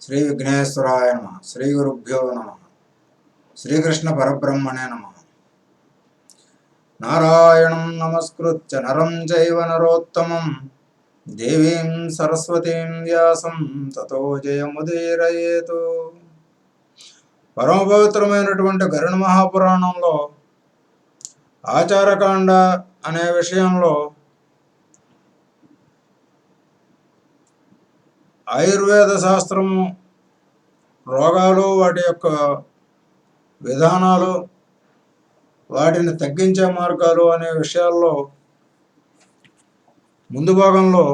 శ్రీ విఘ్నేశ్వరాయ నమ. శ్రీ గురుభ్యో నమ. శ్రీకృష్ణ పరబ్రహ్మణే నమ. నారాయణం నమస్కృత్య నరం చైవ నరోత్తమం దేవీం సరస్వతీం వ్యాసం తతో జయముదీరయేతు. పరమపవిత్రమైనటువంటి గరుడ మహాపురాణంలో ఆచారకాండ అనే విషయంలో ఆయుర్వేద శాస్త్రము, రోగాలు, వాటి యొక్క విధానాలు, వాటిని తగ్గించే మార్గాలు అనే విషయాల్లో ముందు భాగంలో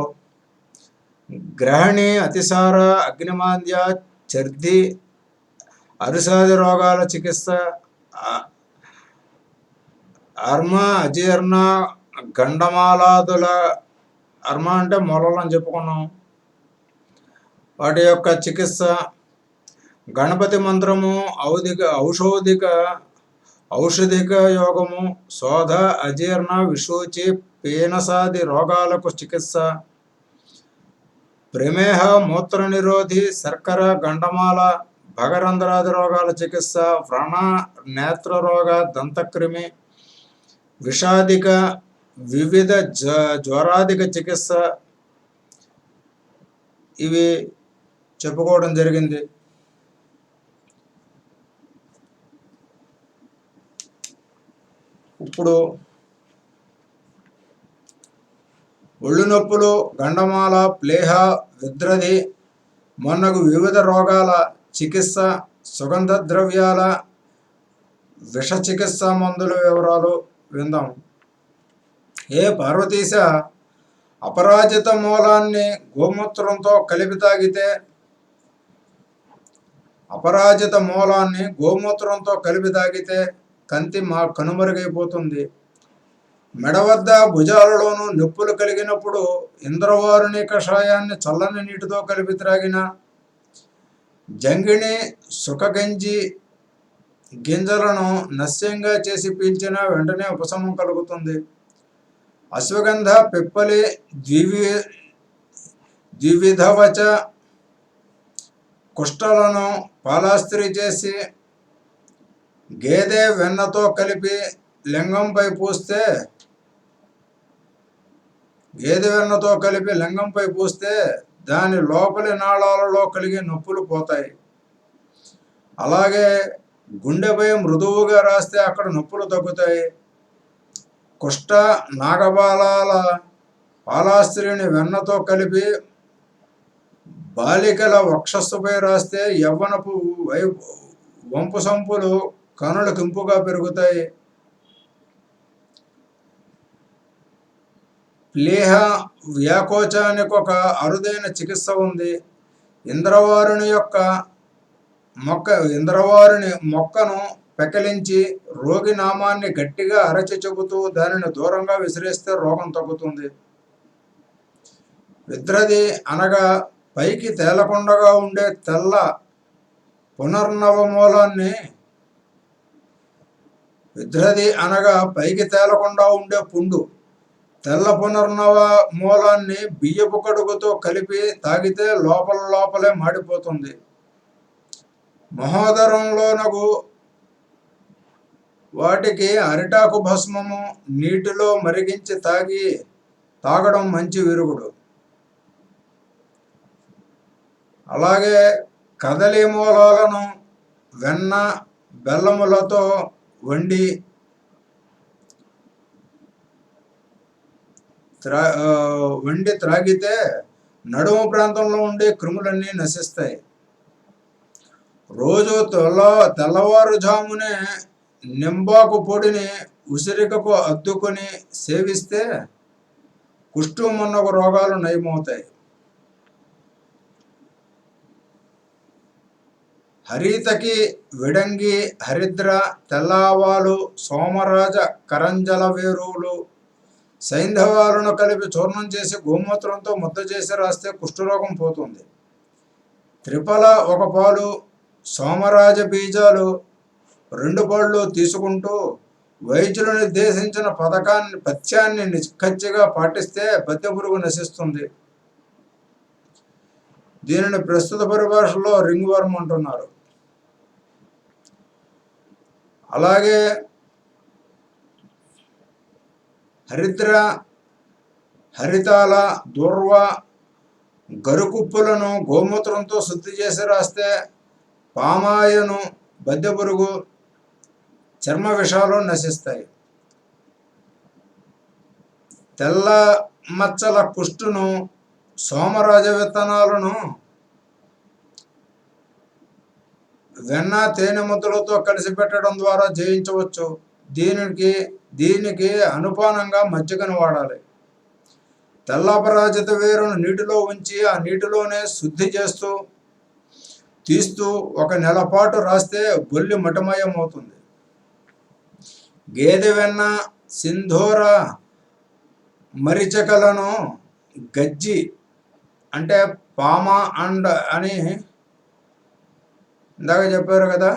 గ్రహణి, అతిసార, అగ్నిమాంద్య, ఛర్ది, అరిసాది రోగాల చికిత్స, అర్మ, అజీర్ణ, గండమాలాదుల, అర్మ అంటే మొలలు అని చెప్పుకున్నాం, వాటి యొక్క చికిత్స, గణపతి మంత్రము, ఔషధిక యోగము, శోధ, అజీర్ణ, విశూచి, పీనసాది రోగాలకు చికిత్స, ప్రమేహ, మూత్ర నిరోధి, శర్కర, గండమాల, భగరంధ్రాది రోగాల చికిత్స, వ్రణ, నేత్ర రోగ, దంతక్రిమి, విషాదిక, వివిధ జ్వరాదిక చికిత్స, ఇవి చెప్పుకోవడం జరిగింది. ఇప్పుడు ఒళ్ళు నొప్పులు, గండమాల, ప్లేహ, విద్రది మొన్నగు వివిధ రోగాల చికిత్స, సుగంధ ద్రవ్యాల విష చికిత్స మందుల వివరాలు విందాం. ఏ పార్వతీశ, అపరాజిత మూలాన్ని గోమూత్రంతో కలిపి తాగితే కంతి కనుమరుగైపోతుంది. మెడ వద్ద, భుజాలలోనూ నొప్పులు కలిగినప్పుడు ఇంద్రవారుని కషాయాన్ని చల్లని నీటితో కలిపి త్రాగిన, జంగిణి, సుఖగంజి గింజలను నస్యంగా చేసి పీల్చిన వెంటనే ఉపశమనం కలుగుతుంది. అశ్వగంధ, పిప్పలి, ద్వివిధవచ కుష్ఠలను పాలాస్త్రి చేసి గేదె వెన్నతో కలిపి లింగంపై పూస్తే దాని లోపలి నాళాలలో కలిగే నొప్పులు పోతాయి. అలాగే గుండెపై మృదువుగా రాస్తే అక్కడ నొప్పులు తగ్గుతాయి. కుష్ఠ, నాగబాలాల పాలాస్త్రిని వెన్నతో కలిపి బాలికల వక్షస్సుపై రాస్తే యవ్వనపు వంపు సంపులు కనుల కింపుగా పెరుగుతాయి. ప్లీహ, వ్యాకోచానికి ఒక అరుదైన చికిత్స ఉంది. ఇంద్రవారుని మొక్కను పెకలించి రోగి నామాన్ని గట్టిగా అరచి చెబుతూ దానిని దూరంగా విసిరేస్తే రోగం తగ్గుతుంది. విద్రది అనగా పైకి తేలకుండా ఉండే తెల్ల పునర్నవ మూలాన్ని, పుండు, తెల్ల పునర్నవ మూలాన్ని బియ్యపు కడుగుతో కలిపి తాగితే లోపలే మాడిపోతుంది. మహోదరంలోనగు వాటికి అరిటాకు భస్మము నీటిలో మరిగించి తాగడం మంచి విరుగుడు. అలాగే కదలి మూలాలను వెన్న, బెల్లములతో వండి త్రాగితే నడుము ప్రాంతంలో ఉండే క్రిములన్నీ నశిస్తాయి. రోజు తెల్లవారుజామునే నింబాకు పొడిని ఉసిరికకు అద్దుకొని సేవిస్తే కుష్టు మొన్నగు రోగాలు నయమవుతాయి. హరితకి, విడంగి, హరిద్ర, తెల్లావాలు, సోమరాజ, కరంజల వేరులు, సైంధవాలను కలిపి చూర్ణం చేసి గోమూత్రంతో ముద్ద చేసి రాస్తే కుష్ఠరోగం పోతుంది. త్రిఫల 1 పాలు, సోమరాజ బీజాలు 2 పళ్ళు తీసుకుంటూ వైద్యులు నిర్దేశించిన పథ్యాన్ని నిక్కచ్చిగా పాటిస్తే బద్దె పురుగు నశిస్తుంది. దీనిని ప్రస్తుత పరిభాషలో రింగ్ వర్మ్ అంటున్నారు. అలాగే హరిద్ర, హరితాల, దూర్వ, గరుకుప్పులను గోమూత్రంతో శుద్ధి చేసి రాస్తే పామాయను, బద్దెపురుగు, చర్మ విషాలు నశిస్తాయి. తెల్ల మచ్చల కుష్టును సోమరాజ విత్తనాలను వెన్న, తేనె ముద్దలతో కలిసి పెట్టడం ద్వారా జయించవచ్చు. దీనికి అనుపానంగా మజ్జిగను వాడాలి. తెల్లపరాజిత వేరును నీటిలో ఉంచి ఆ నీటిలోనే శుద్ధి తీస్తూ 1 నెల పాటు రాస్తే బొల్లి మటమయమవుతుంది. గేదె వెన్న, సింధూర మరిచకలను గజ్జి అంటే పామా అండ్ అని ఇందాక చెప్పారు కదా,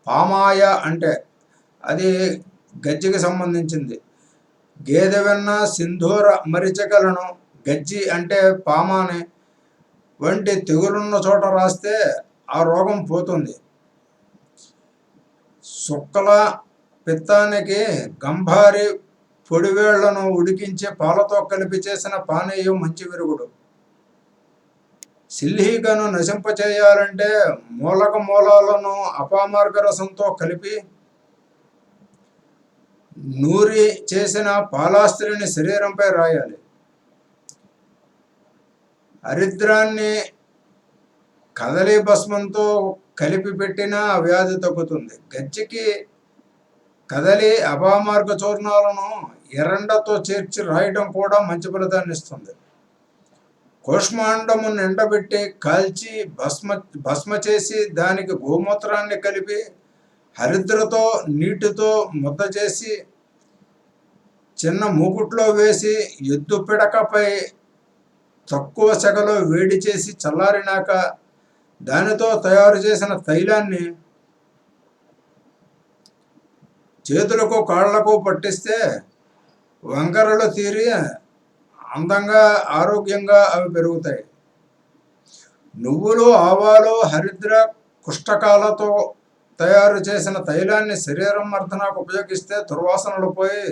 పామాయ అంటే అది గజ్జికి సంబంధించింది. గేదె వెన్న, సింధూర మరిచకలను గజ్జి అంటే పామాని వంటి తెగులున్న చోట రాస్తే ఆ రోగం పోతుంది. సుక్కల పిత్తానికి గంభారి పొడివేళ్లను ఉడికించి పాలతో కలిపి చేసిన పానీయం మంచి విరుగుడు. సిల్లీకను నశింపచేయాలంటే మూలాలను అపామార్గ రసంతో కలిపి నూరి చేసిన పాలాస్త్రిని శరీరంపై రాయాలి. హరిద్రాన్ని కదలి భస్మంతో కలిపి పెట్టినా వ్యాధి తగ్గుతుంది. గజ్జికి కదలి అపామార్గ చూర్ణాలను ఎర్రండతో చేర్చి రాయడం కూడా మంచి ఫలితాన్ని ఇస్తుంది. కూష్మాండమును ఎండబెట్టి కాల్చి భస్మ చేసి దానికి గోమూత్రాన్ని కలిపి హరిద్రతో నీటితో ముద్ద చేసి చిన్న మూకుట్లో వేసి ఎద్దు పిడకపై తక్కువ సెగలో వేడి చేసి చల్లారినాక దానితో తయారు చేసిన తైలాన్ని చేతులకు కాళ్లకు పట్టిస్తే వంకరలు తీరి అందంగా ఆరోగ్యంగా అవి పెరుగుతాయి. నువ్వులు, ఆవాలు, హరిద్ర కుష్టకాలతో తయారు చేసిన తైలాన్ని శరీరం మర్దనకు ఉపయోగిస్తే దుర్వాసనలు పోయి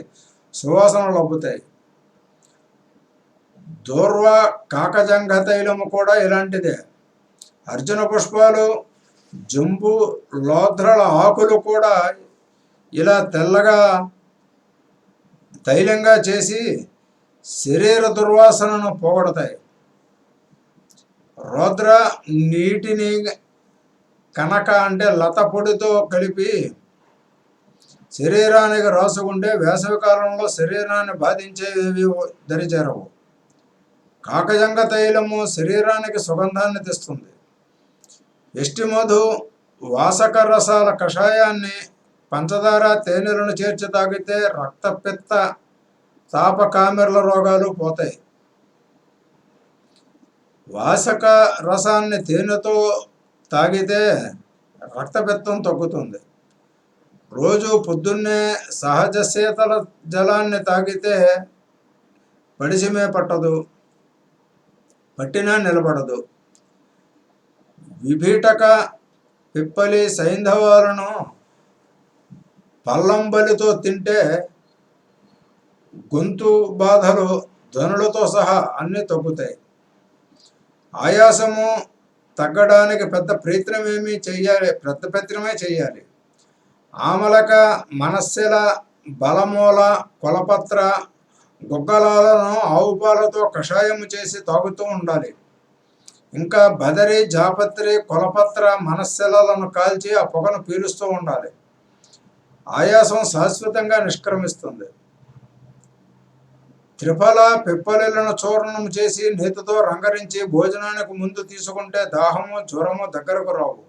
సువాసనలు అబ్బుతాయి. దూర్వ కాకజంగ తైలము కూడా ఇలాంటిదే. అర్జున పుష్పాలు, జంబు, లోధ్రల ఆకులు కూడా ఇలా తెల్లగా తైలంగా చేసి శరీర దుర్వాసనను పోగొడతాయి. రౌద్ర నీటిని కనక అంటే లత పొడితో కలిపి శరీరానికి రాసుకుంటే వేసవి కాలంలో శరీరాన్ని బాధించేవి దరిచేరవు. కాకజంగ తైలము శరీరానికి సుగంధాన్ని తెస్తుంది. ఎష్టిమధు, వాసక రసాల కషాయాన్ని పంచదార, తేనెలను చేర్చి తాగితే రక్తపిత్త, తాపకామెర్ల రోగాలు పోతాయి. వాసక రసాన్ని తేనెతో తాగితే రక్తపిత్తం తగ్గుతుంది. రోజు పొద్దున్నే సహజ శీతల జలాన్ని తాగితే పడిసిమే పట్టినా నిలబడదు. విభీటక, పిప్పలి, సైంధవాలను పల్లంబలితో తింటే గొంతు బాధలు, ధ్వనులతో సహా అన్నీ తగ్గుతాయి. ఆయాసము తగ్గడానికి పెద్ద ప్రయత్నమే చేయాలి. ఆమలక, మనస్సెల, బలమూల, కొలపత్ర, గుగ్గలాలను ఆవు పాలతో కషాయము చేసి తాగుతూ ఉండాలి. ఇంకా బదరి, జాపత్రి, కొలపత్ర, మనస్సెలను కాల్చి ఆ పొగను పీలుస్తూ ఉండాలి. ఆయాసం శాశ్వతంగా నిష్క్రమిస్తుంది. త్రిఫల, పిప్పలిలను చూర్ణం చేసి నేతితో రంగరించి భోజనానికి ముందు తీసుకుంటే దాహము, జ్వరము దగ్గరకు రావు.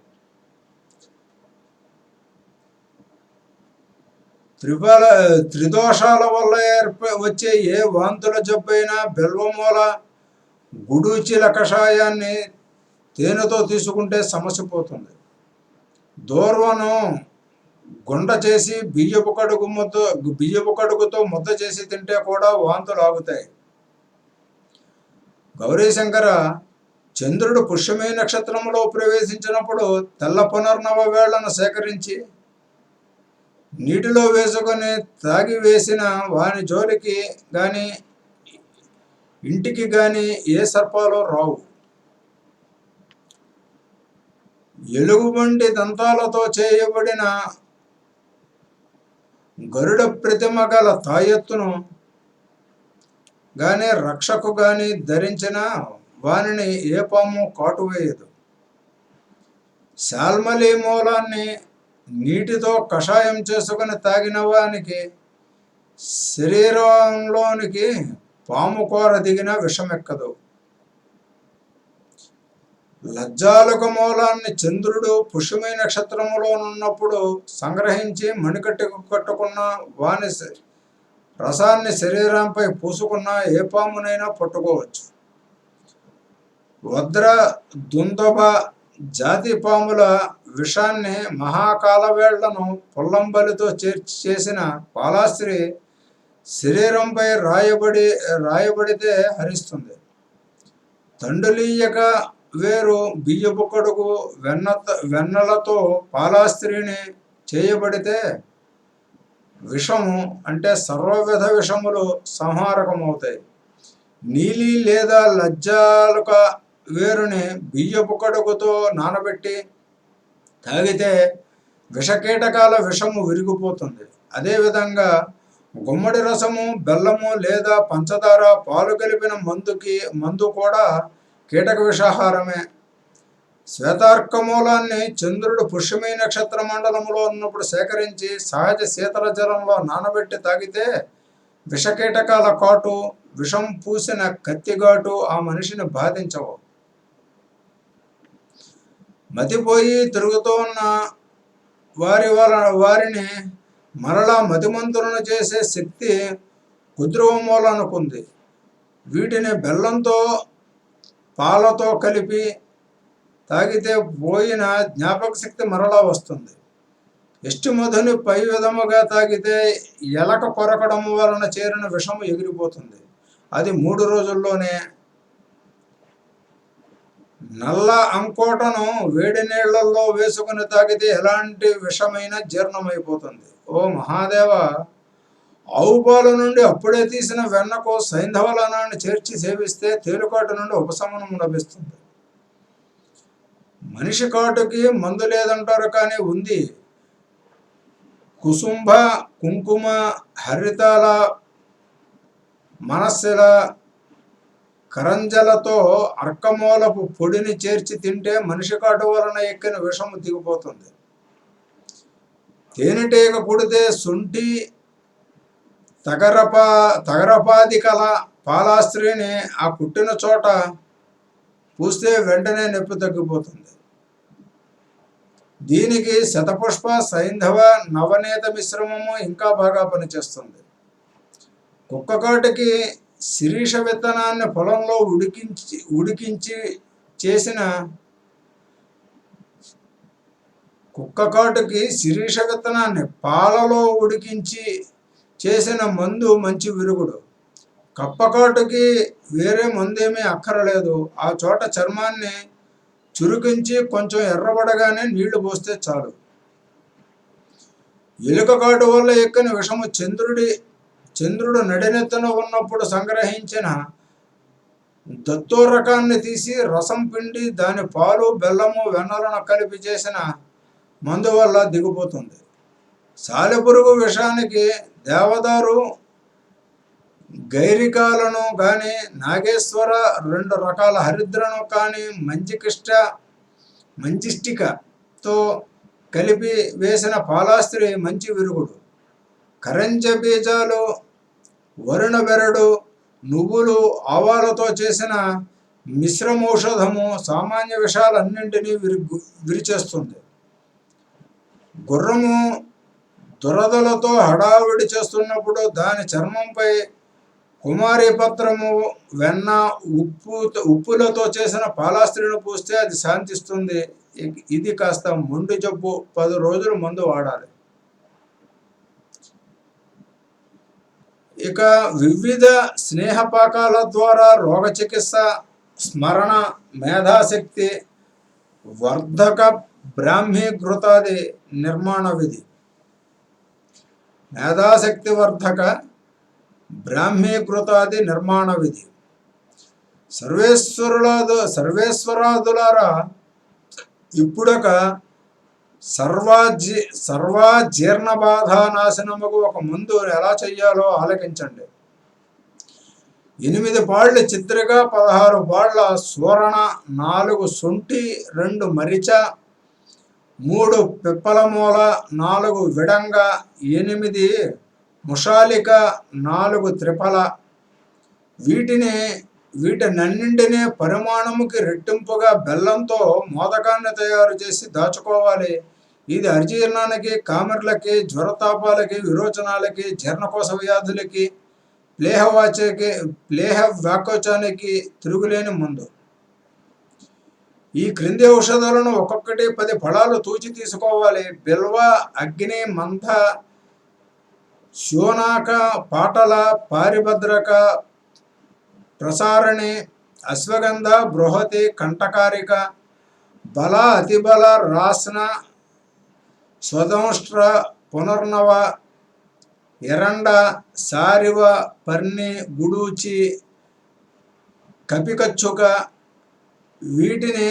త్రిదోషాల వల్ల వచ్చే ఏ వాంతుల జబ్బైనా బెల్వమూల, గుడూచిల కషాయాన్ని తేనెతో తీసుకుంటే సమస్య పోతుంది. దూర్వను గుండ చేసి బియ్యపు కడుగుతో ముద్ద చేసి తింటే కూడా వాంతులు ఆగుతాయి. గౌరీశంకర, చంద్రుడు పుష్యమి నక్షత్రంలో ప్రవేశించినప్పుడు తెల్ల పునర్నవ వేళ్లను సేకరించి నీటిలో వేసుకొని తాగి వేసిన వాని జోలికి గాని ఇంటికి గాని ఏ సర్పాలు రావు. ఎలుగుబంటి దంతాలతో చేయబడిన గరుడ ప్రతిమ గల తాయెత్తును గాని రక్షకు గాని ధరించిన వానిని ఏ పాము కాటువేయదు. శాల్మలి మూలాన్ని నీటితో కషాయం చేసుకుని తాగిన వానికి శరీరంలోనికి పాము కూర దిగిన విషమెక్కదు. లజ్జాలుక మూలాన్ని చంద్రుడు పుష్యమి నక్షత్రములో ఉన్నప్పుడు సంగ్రహించి మణికట్టుకు కట్టుకున్న వాని రసాన్ని శరీరంపై పూసుకున్న ఏ పామునైనా పట్టుకోవచ్చు. వద్ర, దుందబ జాతి పాముల విషాన్ని మహాకాలవేళ్లను పుల్లంబలితో చేసిన పాలాస్త్రి శరీరంపై రాయబడితే హరిస్తుంది. తండులీయక వేరు బియ్యపు కడుగు వెన్నలతో పాలాస్త్రిని చేయబడితే విషము అంటే సర్వవిధ విషములు సంహారకమవుతాయి. నీలి లేదా లజ్జాలుక వేరుని బియ్యపు కడుగుతో నానబెట్టి తాగితే విషకీటకాల విషము విరిగిపోతుంది. అదేవిధంగా గుమ్మడి రసము, బెల్లము లేదా పంచదార, పాలు కలిపిన మందు కూడా కీటక విషాహారమే. శ్వేతార్క మూలాన్ని చంద్రుడు పుష్యమి నక్షత్ర మండలంలో ఉన్నప్పుడు సేకరించి సహజ శీతల జలంలో నానబెట్టి తాగితే విషకీటకాల కాటు, విషం పూసిన కత్తిఘాటు ఆ మనిషిని బాధించవు. మతిపోయి తిరుగుతూ ఉన్న వారిని మరలా మతిమంతులను చేసే శక్తి కుద్రువ మూలనుకుంది. వీటిని బెల్లంతో పాలతో కలిపి తాగితే పోయిన జ్ఞాపక శక్తి మరలా వస్తుంది. ఎష్టిమధుని పై విధముగా తాగితే ఎలక కొరకడం వలన చేరిన విషము ఎగిరిపోతుంది. అది 3 రోజుల్లోనే. నల్ల అంకోటను వేడి నీళ్లలో వేసుకుని తాగితే ఎలాంటి విషమైన జీర్ణమైపోతుంది. ఓ మహాదేవ, ఆవు పాలు నుండి అప్పుడే తీసిన వెన్నకు సైంధవలనాన్ని చేర్చి సేవిస్తే తేలుకాటు నుండి ఉపశమనం లభిస్తుంది. మనిషి కాటుకి మందు లేదంటారు, కానీ ఉంది. కుసుంభ, కుంకుమ, హరితాల, మనస్సుల, కరంజలతో అర్కమూలపు పొడిని చేర్చి తింటే మనిషి కాటు వలన ఎక్కిన విషము దిగిపోతుంది. తేనెటీగ కుడితే శుంఠి, తగరపాది కల పాలాస్త్రిని ఆ కుట్టిన చోట పూస్తే వెంటనే నొప్పి తగ్గిపోతుంది. దీనికి శతపుష్ప, సైంధవ, నవనీత మిశ్రమము ఇంకా బాగా పనిచేస్తుంది. కుక్కకాటుకి శిరీష విత్తనాన్ని పొలంలో ఉడికించి చేసిన కుక్కకాటుకి శిరీష విత్తనాన్ని పాలలో ఉడికించి చేసిన మందు మంచి విరుగుడు. కప్పకాటుకి వేరే మందేమీ అక్కరలేదు. ఆ చోట చర్మాన్ని చురుకించి కొంచెం ఎర్రబడగానే నీళ్లు పోస్తే చాలు. ఎలుక కాటు వల్ల ఎక్కని విషము చంద్రుడు నడినెత్తున ఉన్నప్పుడు సంగ్రహించిన దత్తు రకాన్ని తీసి రసం పిండి దాని పాలు, బెల్లము, వెన్నలను కలిపి చేసిన మందు వల్ల దిగిపోతుంది. సాలెపురుగు విషానికి దేవదారు, గైరికాలను కానీ, నాగేశ్వర, 2 రకాల హరిద్రను కానీ మంచిష్టికతో కలిపి వేసిన పాలాస్త్రి మంచి విరుగుడు. కరంజ బీజాలు, వరుణ బెరడు, నువ్వులు, ఆవాలతో చేసిన మిశ్రమౌషధము సామాన్య విషాలన్నింటినీ విరిచేస్తుంది. గుర్రము దురదలతో హడావిడి చేస్తున్నప్పుడు దాని చర్మంపై కుమారి పత్రము, వెన్న, ఉప్పులతో చేసిన పాలాస్త్రిని పూస్తే అది శాంతిస్తుంది. ఇది కాస్త మొండి జబ్బు. 10 రోజులు మందు వాడాలి. ఇక వివిధ స్నేహపాకాల ద్వారా రోగ చికిత్స, స్మరణ, మేధాశక్తి వర్ధక బ్రాహ్మీకృతాది నిర్మాణ విధి. మేధాశక్తి వర్ధక బ్రాహ్మీకృతాది నిర్మాణ విధి. సర్వేశ్వరాదులారా, ఇప్పుడొక సర్వాజీర్ణ బాధ నాశనముకు ఒక మందు ఎలా చెయ్యాలో ఆలకించండి. 8 పాళ్ళ చిత్రిక, 16 పాళ్ళ సూరణ, 4 శొంఠి, 2 మరిచ, 3 పిప్పలమూల, 4 విడంగ, 8 ముషాలిక, 4 త్రిఫల. వీటినన్నింటినీ పరిమాణముకి రెట్టింపుగా బెల్లంతో మోదకాన్ని తయారు చేసి దాచుకోవాలి. ఇది అజీర్ణానికి, కామెర్లకి, జ్వరతాపాలకి, విరోచనాలకి, జీర్ణకోశ వ్యాధులకి, ప్లేహ వ్యాకోచానికి తిరుగులేని మందు. ఈ క్రింది ఔషధాలను ఒక్కొక్కటి 10 ఫలాలు తూచి తీసుకోవాలి. బిల్వ, అగ్ని, మంథ, శోనాక, పాటల, పారిభద్రక, ప్రసారణి, అశ్వగంధ, బృహతి, కంటకారిక, బల, అతిబల, రాస్న, స్వదంష్ట్ర, పునర్నవ, ఎరండ, సారివ, పర్ణి, గుడూచి, కపికచ్చుక. వీటిని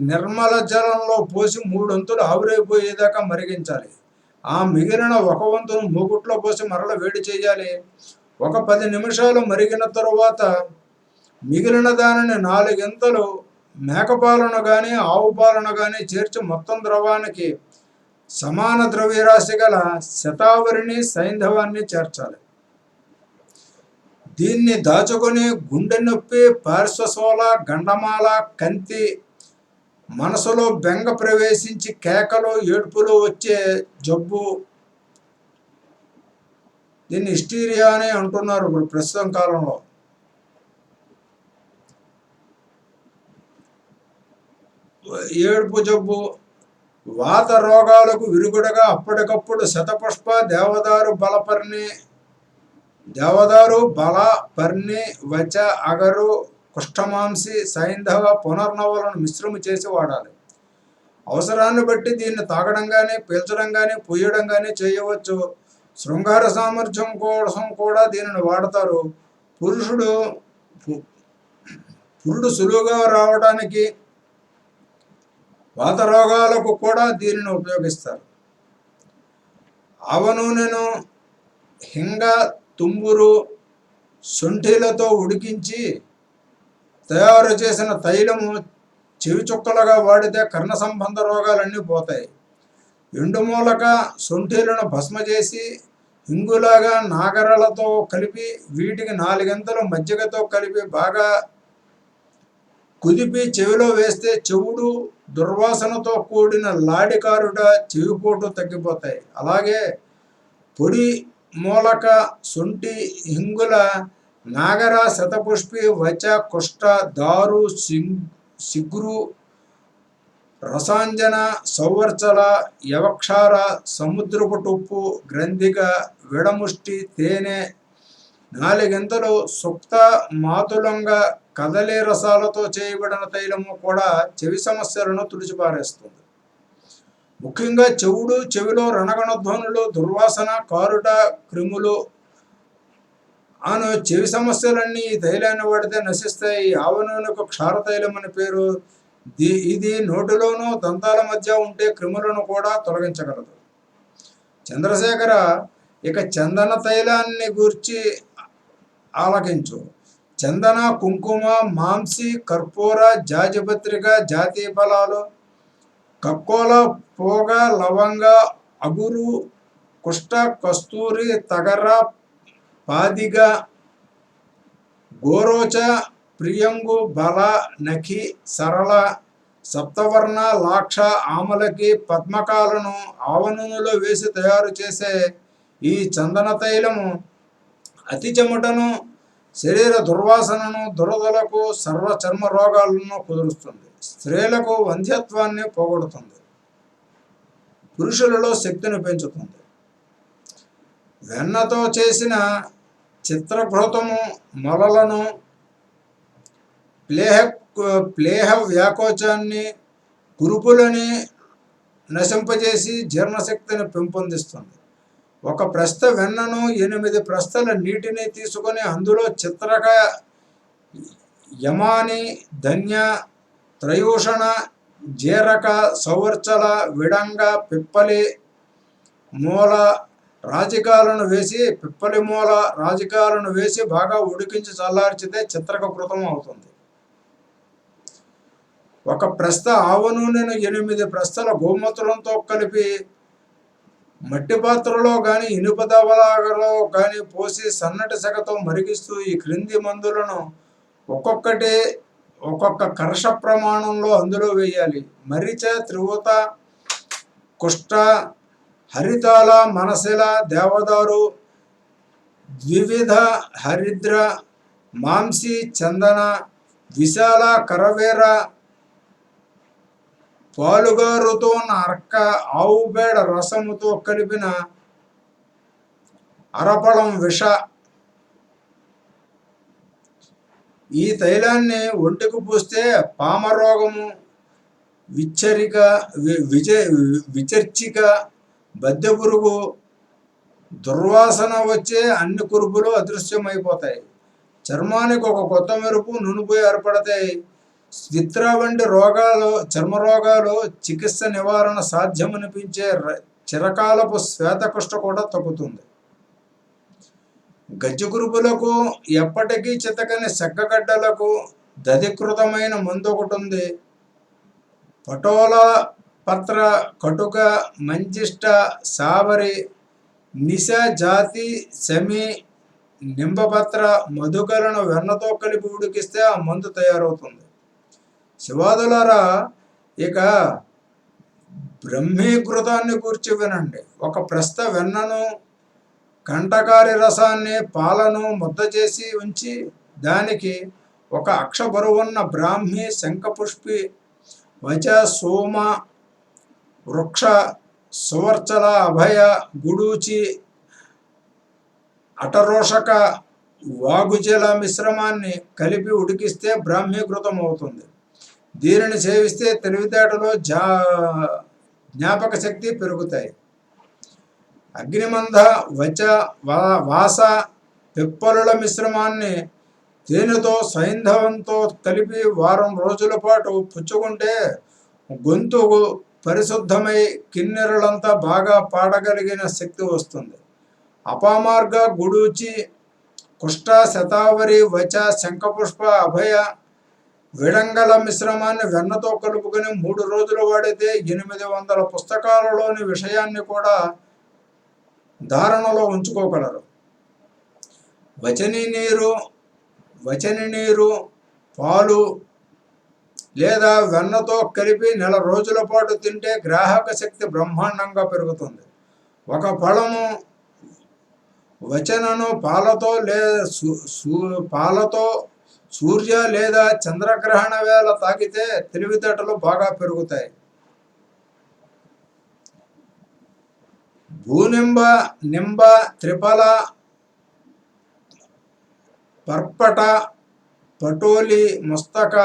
నిర్మల జలంలో పోసి 3 వంతులు ఆవిరైపోయేదాకా మరిగించాలి. ఆ మిగిలిన 1 వంతును మూగుట్లో పోసి మరల వేడి చేయాలి. ఒక 10 నిమిషాలు మరిగిన తరువాత మిగిలిన దానిని 4 గింతలు మేకపాలను కానీ ఆవు పాలను కానీ చేర్చి మొత్తం ద్రవానికి సమాన ద్రవ్యరాశి గల శతావరిని, సైంధవాన్ని చేర్చాలి. దీన్ని దాచుకొని గుండె నొప్పి, పార్శ్వశోల, గండమాల, కంతి, మనసులో బెంగ ప్రవేశించి కేకలు, ఏడుపులు వచ్చే జబ్బు, దీన్ని హిస్టీరియా అని అంటున్నారు ఇప్పుడు ప్రస్తుతం కాలంలో. ఏడుపు జబ్బు, వాత రోగాలకు విరుగుడుగా అప్పటికప్పుడు శతపుష్ప, దేవదారు, బల, పర్ణి, వచ, అగరు, కుష్ఠమాంసి, సైంధవ, పునర్నవలను మిశ్రమ చేసి వాడాలి. అవసరాన్ని బట్టి దీన్ని తాగడం కానీ, పీల్చడం కానీ, పూయడం కానీ చేయవచ్చు. శృంగార సామర్థ్యం కోసం కూడా దీనిని వాడతారు. పురుడు సులువుగా రావడానికి, వాత రోగాలకు కూడా దీనిని ఉపయోగిస్తారు. ఆవ నూనెను హింగ, తుంబురు, శొంఠిలతో ఉడికించి తయారు చేసిన తైలము చెవి చుక్కలుగా వాడితే కర్ణ సంబంధ రోగాలన్నీ పోతాయి. ఎండుమూలక, శొంఠిలను భస్మ చేసి హింగులాగా నాగరలతో కలిపి వీటికి 4 గంటలు మజ్జిగతో కలిపి బాగా కుదిపి చెవిలో వేస్తే చెవుడు, దుర్వాసనతో కూడిన లాడికారుడ, చెవిపోటు తగ్గిపోతాయి. అలాగే పొడి మూలక, శొంఠి, హింగుల, నాగర, శతపుష్పి, వచ, కుష్ట, దారు, సిగ్రు, రసాంజన, సౌవర్చల, యవక్షార, సముద్రపు టుప్పు, గ్రంథిక, విడముష్టి, తేనె 4 గంటలు సుక్త, మాతులంగ, కదలి రసాలతో చేయబడిన తైలము కూడా చెవి సమస్యలను తుడిచిపారేస్తుంది. ముఖ్యంగా చెవిలో రణగణ ధ్వనులు, దుర్వాసన, కారుట, క్రిములు అను చెవి సమస్యలన్నీ ఈ తైలాన్ని వాడితే నశిస్తాయి. ఆవ నూనెకు క్షారతైలం అని పేరు. ఇది నోటిలోనూ దంతాల మధ్య ఉంటే క్రిములను కూడా తొలగించగలదు. చంద్రశేఖర, ఇక చందన తైలాన్ని గూర్చి ఆలకించు. చందన, కుంకుమ, మాంసి, కర్పూర, జాజిపత్రిక, జాతీ ఫలాలు, కక్కోల, పోగ, లవంగ, అగురు, కుష్ట, కస్తూరి, తగర, పాదిగ, గోరోచ, ప్రియంగు, బల, నఖి, సరళ, సప్తవర్ణ, లాక్ష, ఆమలకి, పద్మకాలను ఆవ నూనెలో వేసి తయారు చేసే ఈ చందన తైలము అతి చెమటను, శరీర దుర్వాసనను, దురదలకు, సర్వ చర్మ రోగాలను కుదురుస్తుంది. స్త్రీలకు వంధ్యత్వాన్ని పోగొడుతుంది. పురుషులలో శక్తిని పెంచుతుంది. వెన్నతో చేసిన చిత్రఘృతము మొలలను, ప్లేహ వ్యాకోచాన్ని, కురుపులని నశింపజేసి జీర్ణశక్తిని పెంపొందిస్తుంది. ఒక ప్రస్థ వెన్నను 8 ప్రస్థల నీటిని తీసుకొని అందులో చిత్రక, యమాని, ధన్య, త్రయూషణ, జీరక, సౌవర్చల, విడంగ, పిప్పలి మూల రాజికాలను వేసి బాగా ఉడికించి చల్లార్చితే చిత్రక కృతం అవుతుంది. ఒక ప్రస్థ ఆవు నూనెను 8 ప్రస్థల గోమూత్రంతో కలిపి మట్టి పాత్రలో కానీ ఇనుప దవలాగలో కానీ పోసి సన్నటి సెగతో మరిగిస్తూ ఈ క్రింది మందులను ఒక్కొక్క కర్ష ప్రమాణంలో అందులో వేయాలి. మరిచ, త్రివత, కుష్ట, హరితాల, మనశిల, దేవదారు, ద్వివిధ, హరిద్ర, మాంసి, చందన, విశాల, కరవేర, పాలుగారుతో అర్క, ఆవు పేడ రసముతో కలిపిన అరపళం విష. ఈ తైలాన్ని ఒంటికి పూస్తే పామరోగము, విచర్చిక, బద్దెపురుగు, దుర్వాసన వచ్చే అన్ని కురుపులు అదృశ్యమైపోతాయి. చర్మానికి ఒక కొత్త మెరుపు, నునుపు ఏర్పడతాయి. స్విత్ర వంటి చర్మరోగాలు చికిత్స నివారణ సాధ్యమనిపించే చిరకాలపు శ్వేతకుష్ట కూడా తగ్గుతుంది. గజ్జికురుపులకు, ఎప్పటికీ చితకని సెగ్గగడ్డలకు దధికృతమైన మందు ఒకటి ఉంది. పటోల పత్ర, కటుక, మంజిష్ట, సావరి, నిశ జాతి, శమి, నింబపత్ర, మధుకలను వెన్నతో కలిపి ఉడికిస్తే ఆ మందు తయారవుతుంది. శివాదులారా, ఇక బ్రహ్మీకృతాన్ని కూర్చి వినండి. ఒక ప్రస్థ వెన్నను, కంటకారి రసాన్ని, పాలను ముద్ద చేసి ఉంచి దానికి ఒక అక్ష బరువున్న బ్రాహ్మి, శంఖపుష్పి, వచ, సోమ, వృక్ష, సువర్చల, అభయ, గుడూచి, అటరోషక, వాగుజల మిశ్రమాన్ని కలిపి ఉడికిస్తే బ్రాహ్మీకృతం అవుతుంది. దీనిని సేవిస్తే తెలివితేటలో జ్ఞాపక శక్తి పెరుగుతాయి. అగ్నిమంద, వచ, వాస, పిప్పలుల మిశ్రమాన్ని తేనెతో, సైంధవంతో కలిపి వారం రోజుల పాటు పుచ్చుకుంటే గొంతు పరిశుద్ధమై కిన్నెరలంతా బాగా పాడగలిగిన శక్తి వస్తుంది. అపామార్గ, గుడూచి, కుష్ట, శతావరి, వచ, శంఖపుష్ప, అభయ, విడంగల మిశ్రమాన్ని వెన్నతో కలుపుకొని 3 రోజులు వాడితే 800 పుస్తకాలలోని విషయాన్ని కూడా ధారణలో ఉంచుకోగలరు. వచని నీరు, పాలు లేదా వెన్నతో కలిపి 1 రోజుల పాటు తింటే గ్రాహక శక్తి బ్రహ్మాండంగా పెరుగుతుంది. ఒక ఫలము వచనను పాలతో సూర్య లేదా చంద్రగ్రహణ వేళ తాగితే తెలివితేటలు బాగా పెరుగుతాయి. భూనింబ, నింబ, త్రిఫల, పర్పట, పటోలి, ముస్తక,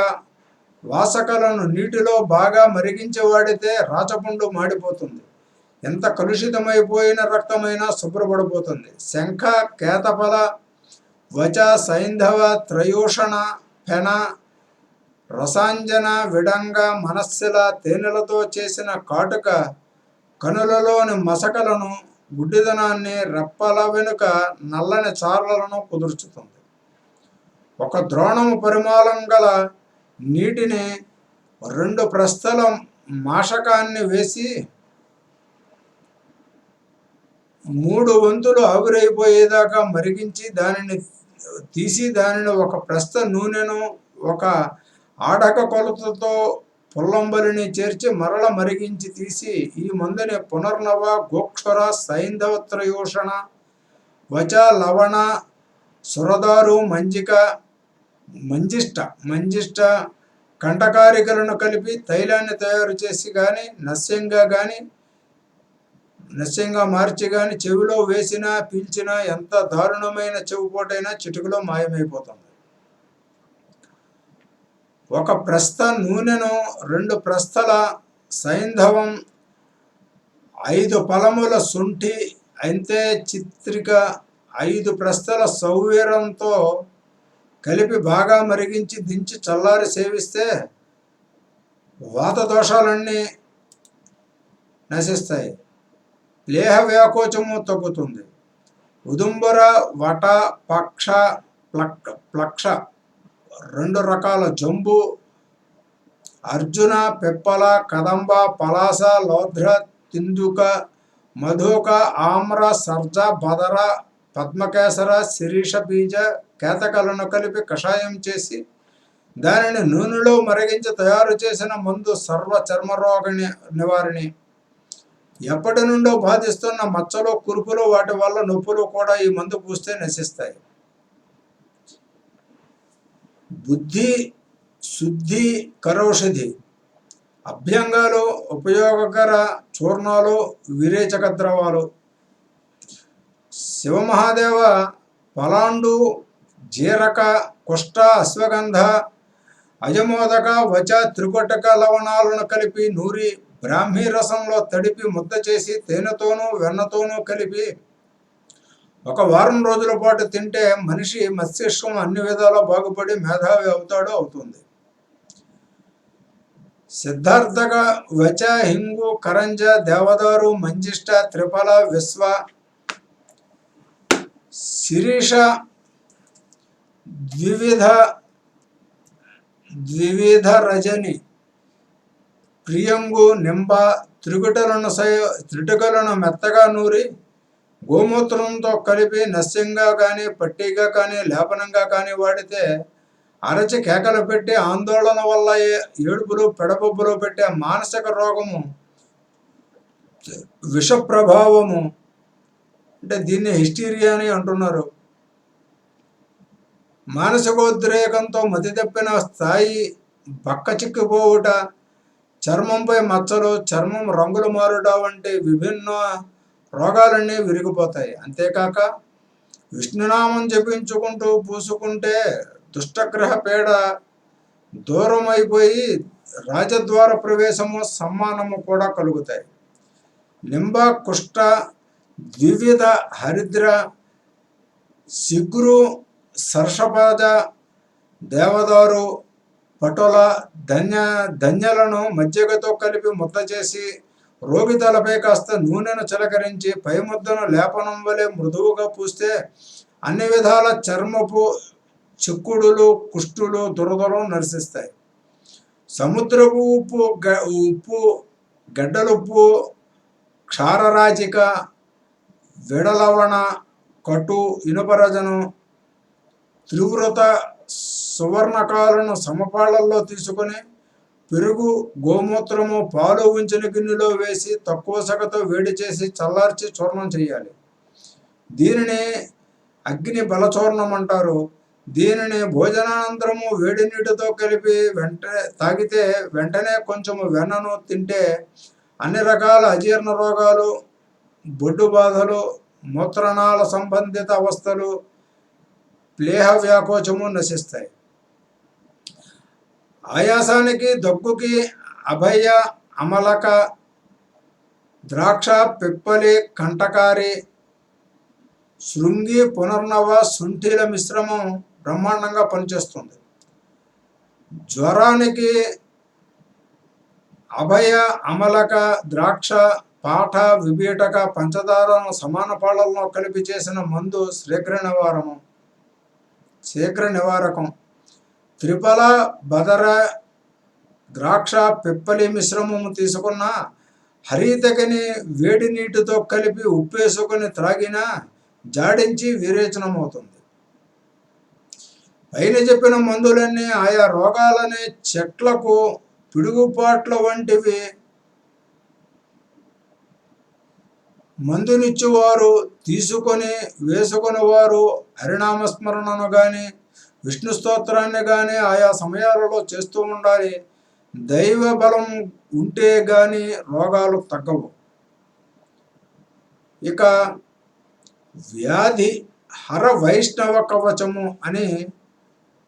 వాసకలను నీటిలో బాగా మరిగించి వాడితే రాచపుండు మాడిపోతుంది. ఎంత కలుషితమైపోయిన రక్తమైనా శుభ్రపడిపోతుంది. శంఖ, కేతఫల, వచ, సైంధవ, త్రయోషణ, ఫెన, రసాంజన, విడంగ, మనస్సిల, తేనెలతో చేసిన కాటుక కనులలోని మసకలను, గుడ్డిదనాన్ని, రెప్పల వెనుక నల్లని చారలను కుదుర్చుతుంది. ఒక ద్రోణము పరిమాణం గల నీటిని 2 ప్రస్థల మాషకాన్ని వేసి 3 వంతులు ఆవిరైపోయేదాకా మరిగించి దానిని ఒక ప్రస్థ నూనెను ఒక ఆడక కొలతతో పుల్లంబలిని చేర్చి మరల మరిగించి తీసి ఈ మందుని పునర్నవ, గోక్షర, సైంధవ, త్రయోషణ, వచ, లవణ, సురదారు, మంజిష్ట కంటకారికలను కలిపి తైలాన్ని తయారు చేసి కానీ నస్యంగా కానీ నిశ్చయంగా మార్చి గాని చెవిలో వేసినా పీల్చినా ఎంత దారుణమైన చెవిపోటైనా చిటికలో మాయమైపోతుంది. ఒక ప్రస్థ నూనెను 2 ప్రస్థల సైంధవం 5 ఫలముల శుంఠి అంతే చిత్రిక 5 ప్రస్థల సౌవీరంతో కలిపి బాగా మరిగించి దించి చల్లారి సేవిస్తే వాత దోషాలన్నీ నశిస్తాయి. లేహ వ్యాకోచము తగ్గుతుంది. ఉదుంబర వట పక్ష ప్లక్ష 2 రకాల జంబు, అర్జున, పిప్పల, కదంబ, పలాస, లోధ్ర, తిందుక, మధుక, ఆమ్ర, సర్జ, బదర, పద్మకేసర, శిరీష బీజ కేతకలను కలిపి కషాయం చేసి దానిని నూనెలో మరిగించి తయారు చేసిన మందు సర్వ చర్మరోగ నివారిణి. ఎప్పటి నుండో బాధిస్తున్న మచ్చలు, కురుపులు, వాటి వల్ల నొప్పులు కూడా ఈ మందు పూస్తే నశిస్తాయి. బుద్ధి శుద్ధి కరౌషధి అభ్యంగాలు, ఉపయోగకర చూర్ణాలు, విరేచక ద్రవాలు. శివమహాదేవ పలాండు, జీరక, కుష్ట, అశ్వగంధ, అజమోదక, వచ, త్రికొటక లవణాలను కలిపి నూరి బ్రాహ్మీ రసంలో తడిపి ముద్ద చేసి తేనెతోనూ వెన్నతోనూ కలిపి 1 వారం రోజుల పాటు తింటే మనిషి మస్తిష్కం అన్ని విధాలా బాగుపడి మేధావి అవుతుంది. సిద్ధార్థక, వచ, హింగు, కరంజ, దేవదారు, మంజిష్ట, త్రిఫల, విశ్వ, శిరీష, ద్వివిధ రజని, ప్రియంగు, నింబ, త్రిటుకలను మెత్తగా నూరి గోమూత్రంతో కలిపి నస్యంగా కానీ పట్టీగా కానీ లేపనంగా కానీ వాడితే అరచి కేకలు పెట్టి ఆందోళన వల్ల ఏడుపులు పెడబొబ్బులు పెట్టే మానసిక రోగము, విష ప్రభావము, అంటే దీన్ని హిస్టీరియా అని అంటున్నారు. మానసికోద్రేకంతో మతి తప్పిన స్థాయి, బక్క చిక్కిపోవుట, చర్మంపై మచ్చలు, చర్మం రంగులు మారుట వంటి విభిన్న రోగాలన్నీ విరిగిపోతాయి. అంతేకాక విష్ణునామం జపించుకుంటూ పూసుకుంటే దుష్టగ్రహ పీడ దూరం అయిపోయి రాజద్వార ప్రవేశము, సమ్మానము కూడా కలుగుతాయి. నింబ, కుష్ట, ద్వివిధ హరిద్ర, శిగ్రు, సర్షపాజ, దేవదారు, పటుల, ధన్యలను మజ్జిగతో కలిపి ముద్ద చేసి రోగి తలపై కాస్త నూనెను చిలకరించి పై ముద్దను లేపనం వలె మృదువుగా పూస్తే అన్ని విధాల చర్మపు చిక్కుడులు, కుష్టులు, దురదలు నశిస్తాయి. సముద్రపు ఉప్పు, గడ్డలుప్పు, క్షారరాజిక, విడలవణ, కటు, ఇనుపరజను, త్రివృత సువర్ణకాలను సమపాళ్లలో తీసుకొని పెరుగు, గోమూత్రము, పాలు ఉంచిన గిన్నెలో వేసి తక్కువ సగతో వేడి చేసి చల్లార్చి చూర్ణం చేయాలి. దీనిని అగ్ని బలచూర్ణం అంటారు. దీనిని భోజనానంతరము వేడి నీటితో కలిపి తాగితే వెంటనే కొంచెము వెన్నను తింటే అన్ని రకాల అజీర్ణ రోగాలు, బొడ్డు బాధలు, మూత్రనాళ సంబంధిత అవస్థలు, ప్లేహ వ్యాకోచము నశిస్తాయి. ఆయాసానికి, దగ్గుకి అభయ, అమలక, ద్రాక్ష, పిప్పలి, కంటకారి, శృంగి, పునర్నవ, శుంఠిల మిశ్రమం బ్రహ్మాండంగా పనిచేస్తుంది. జ్వరానికి అభయ, అమలక, ద్రాక్ష, పాఠ, విభీటక, పంచదారను సమాన పాళ్లలో కలిపి చేసిన మందు శీఘ్ర నివారకం. త్రిఫల, బదర, ద్రాక్ష, పిప్పలి మిశ్రమము తీసుకున్న హరితకిని వేడి నీటితో కలిపి ఉప్పేసుకొని త్రాగినా జాడించి విరేచనమవుతుంది. పైన చెప్పిన మందులన్నీ ఆయా రోగాలనే చెట్లకు పిడుగుపాట్ల వంటివి. మందునిచ్చేవారు, తీసుకొని వేసుకుని వారు హరినామస్మరణను కానీ విష్ణు స్తోత్రాన్ని కానీ ఆయా సమయాలలో చేస్తూ ఉండాలి. దైవ బలం ఉంటే గాని రోగాలు తగ్గవు. ఇక వ్యాధి హర వైష్ణవ కవచము అని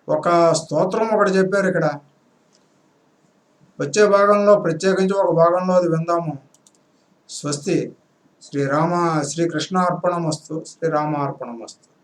ఒక స్తోత్రం ఒకటి చెప్పారు ఇక్కడ. వచ్చే భాగంలో ప్రత్యేకించి ఒక భాగంలో అది విందాము. స్వస్తి. శ్రీకృష్ణ అర్పణమస్తు. శ్రీరామ అర్పణమస్తు.